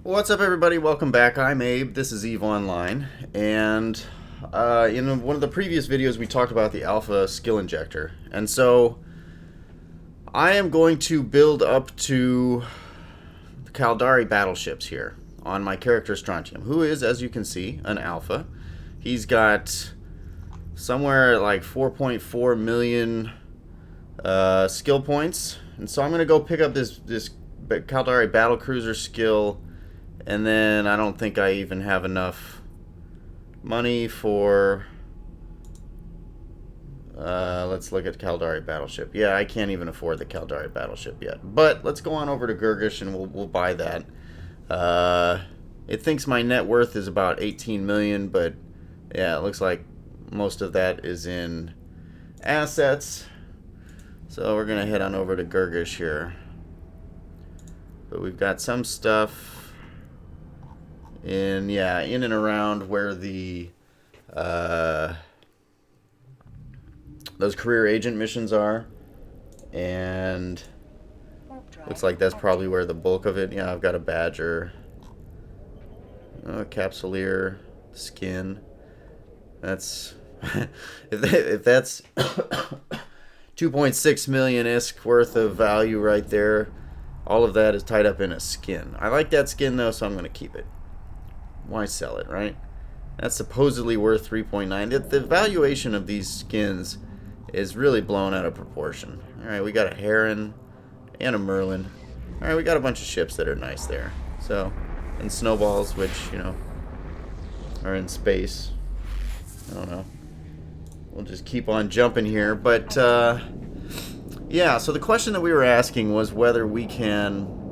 What's up, everybody? Welcome back. I'm Abe. This is EVE Online, and in one of the previous videos we talked about the alpha skill injector, and so I am going to build up to the Caldari battleships here on my character Strontium, who is, as you can see, an alpha. He's got somewhere like 4.4 million skill points, and so I'm going to go pick up this Caldari battlecruiser skill. And then I don't think I even have enough money for... let's look at Caldari Battleship. Yeah, I can't even afford the Caldari Battleship yet. But let's go on over to Gurgish and we'll buy that. It thinks my net worth is about 18 million, but yeah, it looks like most of that is in assets. So we're going to head on over to Gurgish here. But we've got some stuff in and around where the those career agent missions are, and looks like that's probably where the bulk of it. Yeah, I've got a badger, capsuleer skin. That's if that's 2.6 million ISK worth of value right there. All of that is tied up in a skin. I like that skin though, so I'm going to keep it. Why sell it, right? That's supposedly worth 3.9. The valuation of these skins is really blown out of proportion. Alright, we got a heron and a merlin. Alright, we got a bunch of ships that are nice there. So, and snowballs, which, you know, are in space. I don't know. We'll just keep on jumping here. But, yeah, so the question that we were asking was whether we can...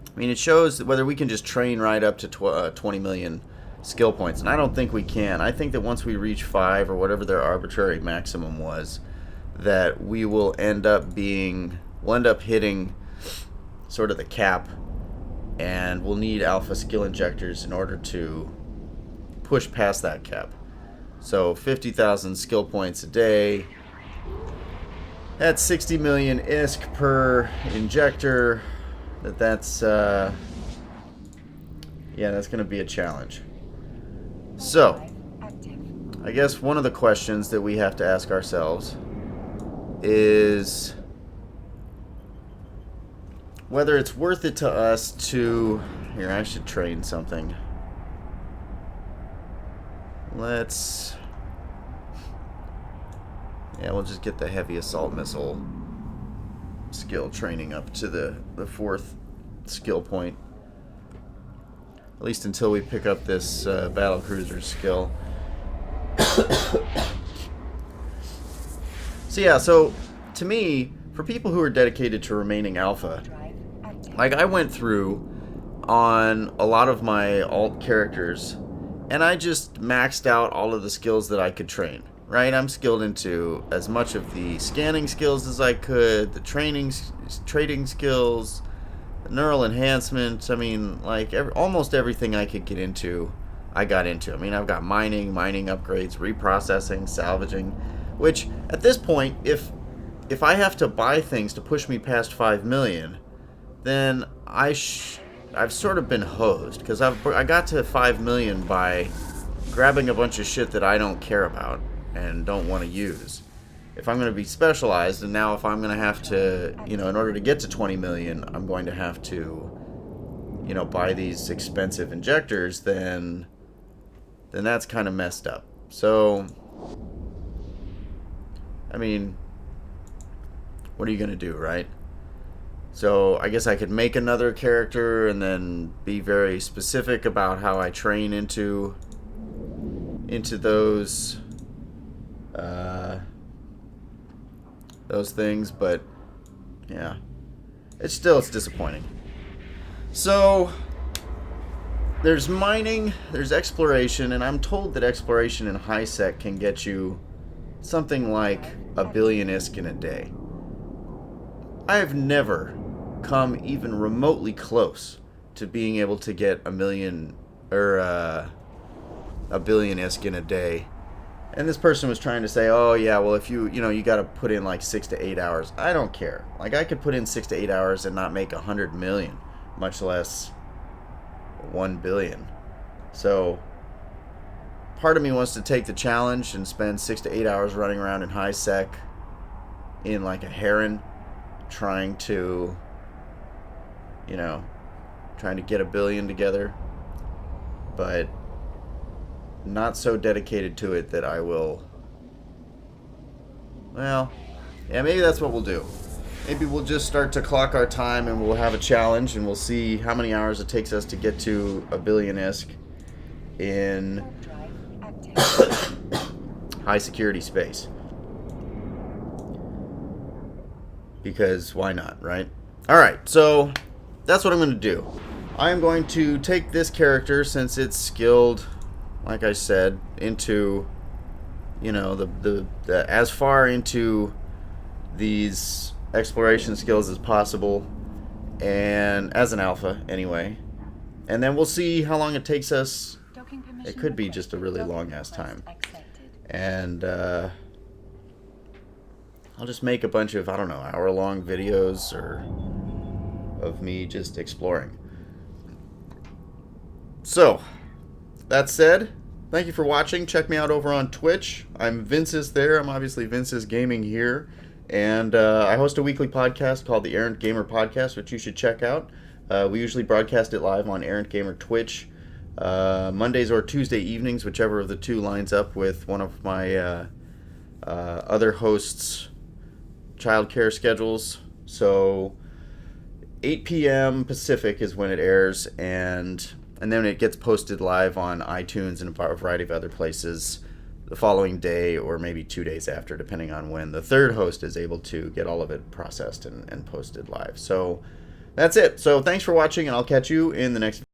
I mean, it shows whether we can just train right up to 20 million skill points, and I don't think we can. I think that once we reach 5 or whatever their arbitrary maximum was, that we will end up hitting sort of the cap, and we'll need alpha skill injectors in order to push past that cap. So 50,000 skill points a day. That's 60 million ISK per injector. That's yeah, that's going to be a challenge. So, I guess one of the questions that we have to ask ourselves is whether it's worth it to us to... Here, I should train something. Let's... Yeah, we'll just get the heavy assault missile skill training up to the 4th skill point, at least until we pick up this battlecruiser skill. So yeah, so to me, for people who are dedicated to remaining alpha, like I went through on a lot of my alt characters and I just maxed out all of the skills that I could train. Right, I'm skilled into as much of the scanning skills as I could, the trading skills, the neural enhancement. I mean, like almost everything I could get into, I got into. I mean, I've got mining upgrades, reprocessing, salvaging, which at this point, if I have to buy things to push me past 5 million, then I've sort of been hosed, because I got to 5 million by grabbing a bunch of shit that I don't care about and don't want to use. If I'm going to be specialized, and now if I'm going to have to, you know, in order to get to 20 million, I'm going to have to, you know, buy these expensive injectors, then that's kind of messed up. So, I mean, what are you going to do, right? So I guess I could make another character and then be very specific about how I train into those things, but yeah, it's disappointing. So there's mining, there's exploration, and I'm told that exploration in high sec can get you something like 1 billion ISK in a day. I have never come even remotely close to being able to get 1 million or 1 billion ISK in a day. And this person was trying to say, oh yeah, well if you got to put in like 6 to 8 hours. I don't care. Like I could put in 6 to 8 hours and not make 100 million, much less 1 billion. So part of me wants to take the challenge and spend 6 to 8 hours running around in high sec in like a heron, trying to get 1 billion together, but not so dedicated to it that I will. Well, yeah, maybe that's what we'll do. Maybe we'll just start to clock our time and we'll have a challenge and we'll see how many hours it takes us to get to 1 billion-isk in high security space. Because why not, right? Alright, so that's what I'm going to do. I'm going to take this character, since it's skilled, like I said, into, the as far into these exploration skills as possible, and as an alpha anyway, and then we'll see how long it takes us. It could be just a really long ass time, and I'll just make a bunch of, I don't know, hour-long videos of me just exploring. So that said, thank you for watching. Check me out over on Twitch. I'm Vinsis there. I'm obviously Vinsis Gaming here. And I host a weekly podcast called the Errant Gamer Podcast, which you should check out. We usually broadcast it live on Errant Gamer Twitch, Mondays or Tuesday evenings, whichever of the two lines up with one of my other hosts' childcare schedules. So 8 p.m. Pacific is when it airs, and then it gets posted live on iTunes and a variety of other places the following day, or maybe 2 days after, depending on when the third host is able to get all of it processed and posted live. So that's it. So thanks for watching, and I'll catch you in the next video.